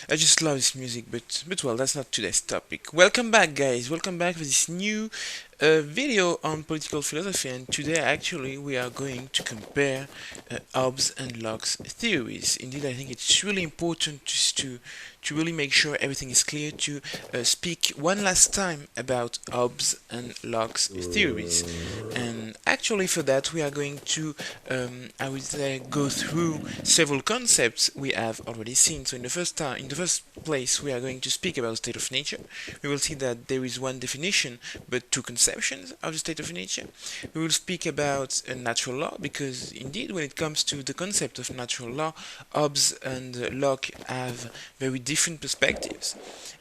I just love this music, but well, that's not today's topic. Welcome back, guys. Welcome back for this new video on political philosophy. And today, actually, we are going to compare Hobbes and Locke's theories. Indeed, I think it's really important just to really make sure everything is clear. To speak one last time about Hobbes and Locke's theories. And actually, for that, we are going to, I would say, go through several concepts we have already seen. So, in the first place, we are going to speak about the state of nature. We will see that there is one definition, but two conceptions of the state of nature. We will speak about natural law, because indeed, when it comes to the concept of natural law, Hobbes and Locke have very different perspectives.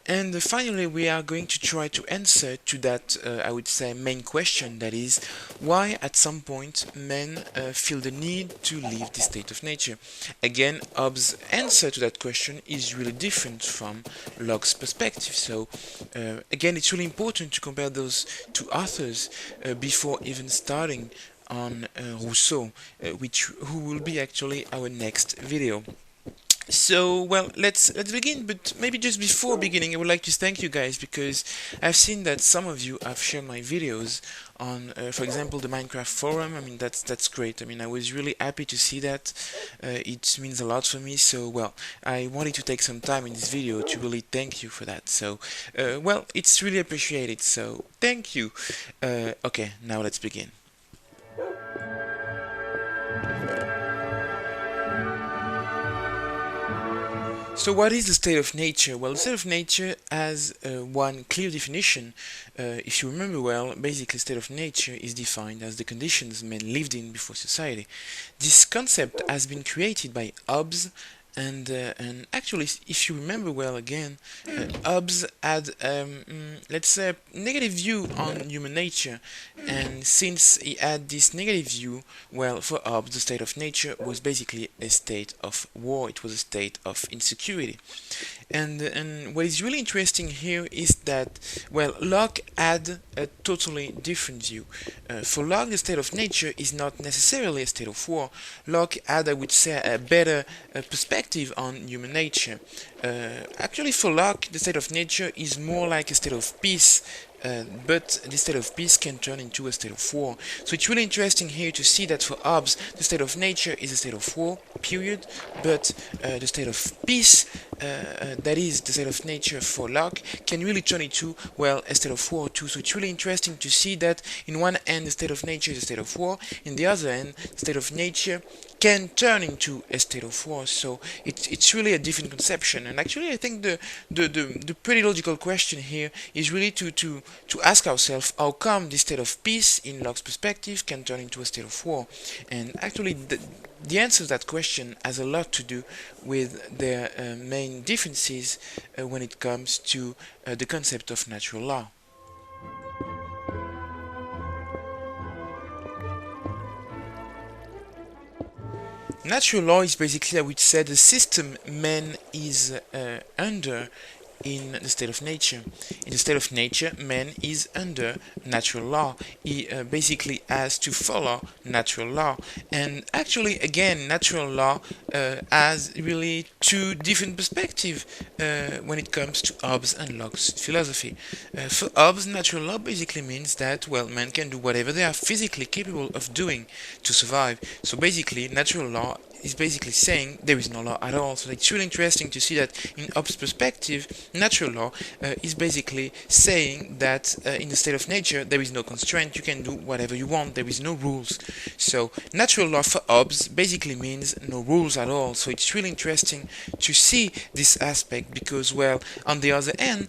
And finally, we are going to try to answer to that, I would say, main question, that is, why at some point men feel the need to leave the state of nature. Again, Hobbes' answer to that question is really different from Locke's perspective. So, again, it's really important to compare those two authors before even starting on Rousseau, who will be actually our next video. So, well, let's begin, but maybe just before beginning, I would like to thank you guys, because I've seen that some of you have shared my videos on, for example, the Minecraft forum. I mean, that's great. I mean, I was really happy to see that. It means a lot for me. So, well, I wanted to take some time in this video to really thank you for that. So, well, it's really appreciated. So, thank you. Okay, now let's begin. So what is the state of nature? Well, the state of nature has one clear definition. If you remember well, basically state of nature is defined as the conditions men lived in before society. This concept has been created by Hobbes, and actually, if you remember well again, Hobbes had, let's say, a negative view on human nature, and since he had this negative view, well, for Hobbes, the state of nature was basically a state of war. It was a state of insecurity. And what is really interesting here is that, well, Locke had a totally different view. For Locke, the state of nature is not necessarily a state of war. Locke had, I would say, a better perspective on human nature. Actually, for Locke, the state of nature is more like a state of peace. But this state of peace can turn into a state of war. So it's really interesting here to see that for Hobbes, the state of nature is a state of war, period, but the state of peace, that is the state of nature for Locke, can really turn into, well, a state of war too. So it's really interesting to see that in one end the state of nature is a state of war, in the other end the state of nature can turn into a state of war. So it's really a different conception. And actually, I think the pretty logical question here is really to ask ourselves, how come this state of peace in Locke's perspective can turn into a state of war? And actually, the answer to that question has a lot to do with their main differences when it comes to the concept of natural law. Natural law is basically, I would say, the system man is under in the state of nature. In the state of nature, man is under natural law. He basically has to follow natural law. And actually, again, natural law has really two different perspectives when it comes to Hobbes and Locke's philosophy. For Hobbes, natural law basically means that, well, man can do whatever they are physically capable of doing to survive. So basically, natural law is basically saying there is no law at all. So it's really interesting to see that in Hobbes' perspective, natural law is basically saying that in the state of nature there is no constraint, you can do whatever you want, there is no rules. So natural law for Hobbes basically means no rules at all. So it's really interesting to see this aspect, because, well, on the other hand,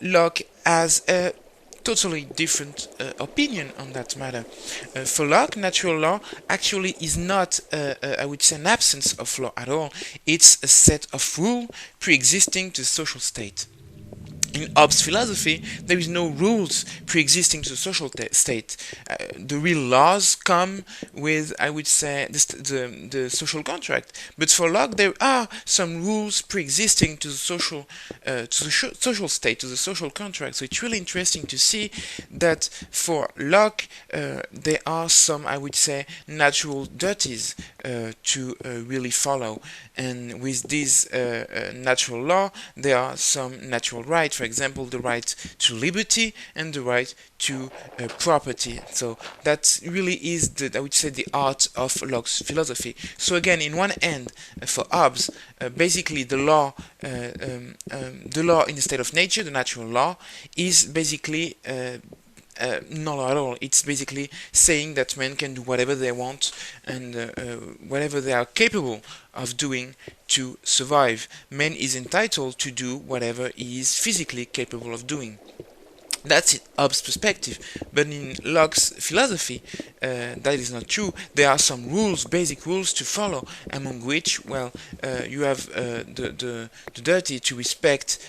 Locke has a totally different opinion on that matter. For Locke, natural law actually is not, I would say, an absence of law at all. It's a set of rules pre-existing to the social state. In Hobbes' philosophy, there is no rules pre-existing to the social state. The real laws come with, I would say, the social contract. But for Locke, there are some rules pre-existing to the social state, to the social contract. So it's really interesting to see that for Locke, there are some, I would say, natural duties to really follow. And with this natural law, there are some natural rights. For example, the right to liberty and the right to property. So that really is, I would say, the art of Locke's philosophy. So again, in one end, for Hobbes, basically the law in the state of nature, the natural law, is basically not at all. It's basically saying that men can do whatever they want and whatever they are capable of doing to survive. Man is entitled to do whatever he is physically capable of doing. That's Hobbes' perspective, but in Locke's philosophy, that is not true. There are some rules, basic rules to follow, among which, well, you have the duty to respect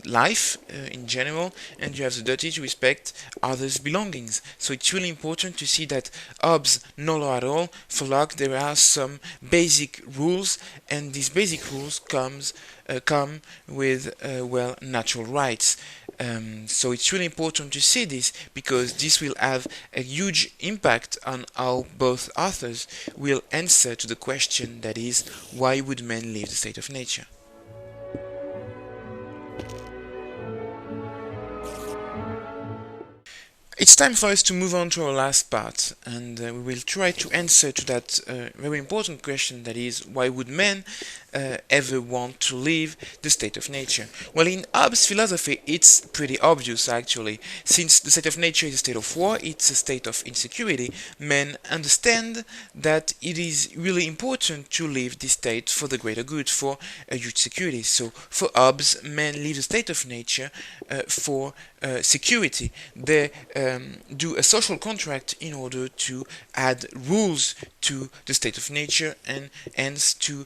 life in general, and you have the duty to respect others' belongings. So it's really important to see that Hobbes, no law at all. For Locke, there are some basic rules, and these basic rules come with, well, natural rights. So it's really important to see this because this will have a huge impact on how both authors will answer to the question that is, why would men leave the state of nature? It's time for us to move on to our last part, and we will try to answer to that very important question that is, why would men ever want to leave the state of nature? Well, in Hobbes' philosophy, it's pretty obvious actually. Since the state of nature is a state of war, it's a state of insecurity, men understand that it is really important to leave this state for the greater good, for a huge security. So for Hobbes, men leave the state of nature for security. They do a social contract in order to add rules to the state of nature and hence to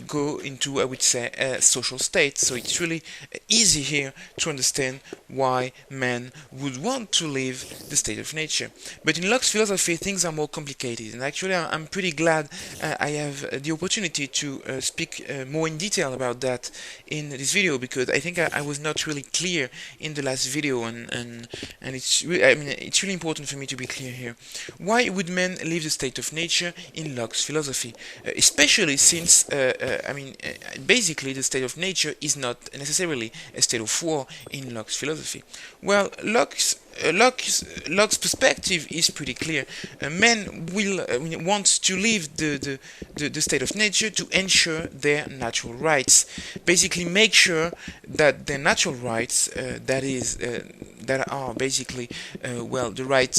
go into, I would say, a social state. So it's really easy here to understand why men would want to leave the state of nature. But in Locke's philosophy, things are more complicated, and actually I'm pretty glad I have the opportunity to speak more in detail about that in this video, because I think I was not really clear in the last video, and it's it's really important for me to be clear here. Why would men leave the state of nature in Locke's philosophy? Especially since, basically the state of nature is not necessarily a state of war in Locke's philosophy. Well, Locke's perspective is pretty clear. Men will want to leave the state of nature to ensure their natural rights. Basically, make sure that their natural rights, that are basically, the right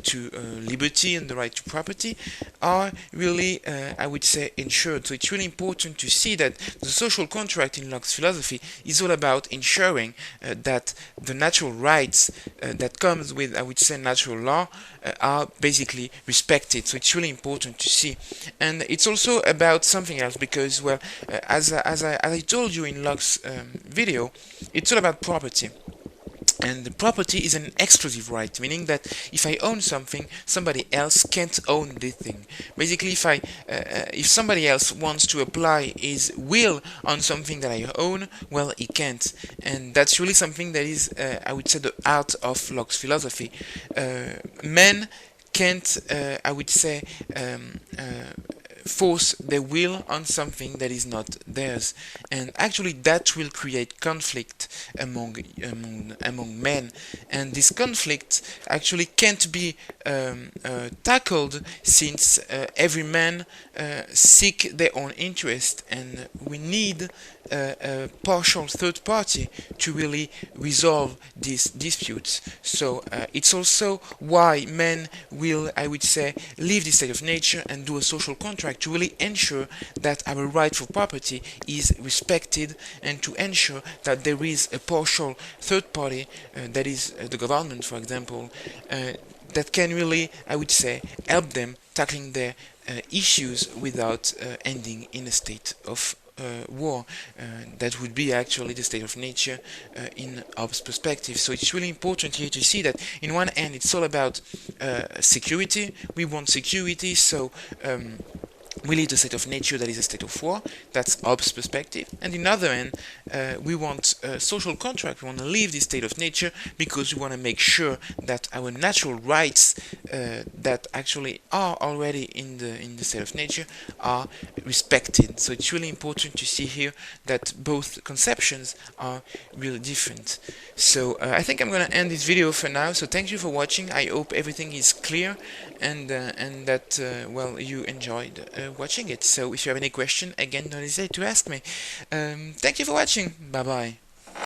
to liberty and the right to property, are really, I would say, ensured. So it's really important to see that the social contract in Locke's philosophy is all about ensuring that the natural rights that comes with, I would say, natural law are basically respected. So it's really important to see. And it's also about something else because, well, as I told you in Locke's video, it's all about property. And the property is an exclusive right, meaning that if I own something, somebody else can't own this thing. Basically, if somebody else wants to apply his will on something that I own, well, he can't. And that's really something that is, I would say, the art of Locke's philosophy. Men can't, I would say, force their will on something that is not theirs, and actually that will create conflict among men, and this conflict actually can't be tackled since every man seek their own interest, and we need a partial third party to really resolve these disputes. So it's also why men will, I would say, leave the state of nature and do a social contract to really ensure that our right for property is respected, and to ensure that there is a partial third party, that is the government, for example, that can really, I would say, help them tackling their issues without ending in a state of war. That would be actually the state of nature in Hobbes' perspective. So it's really important here to see that in one hand it's all about security. We want security, so we leave the state of nature that is a state of war. That's Hobbes' perspective. And in the other hand, we want a social contract. We want to leave this state of nature because we want to make sure that our natural rights that actually are already in the state of nature are respected. So it's really important to see here that both conceptions are really different. So I think I'm going to end this video for now. So thank you for watching. I hope everything is clear and that well, you enjoyed watching it. So if you have any question, again, don't hesitate to ask me. Thank you for watching. Bye bye.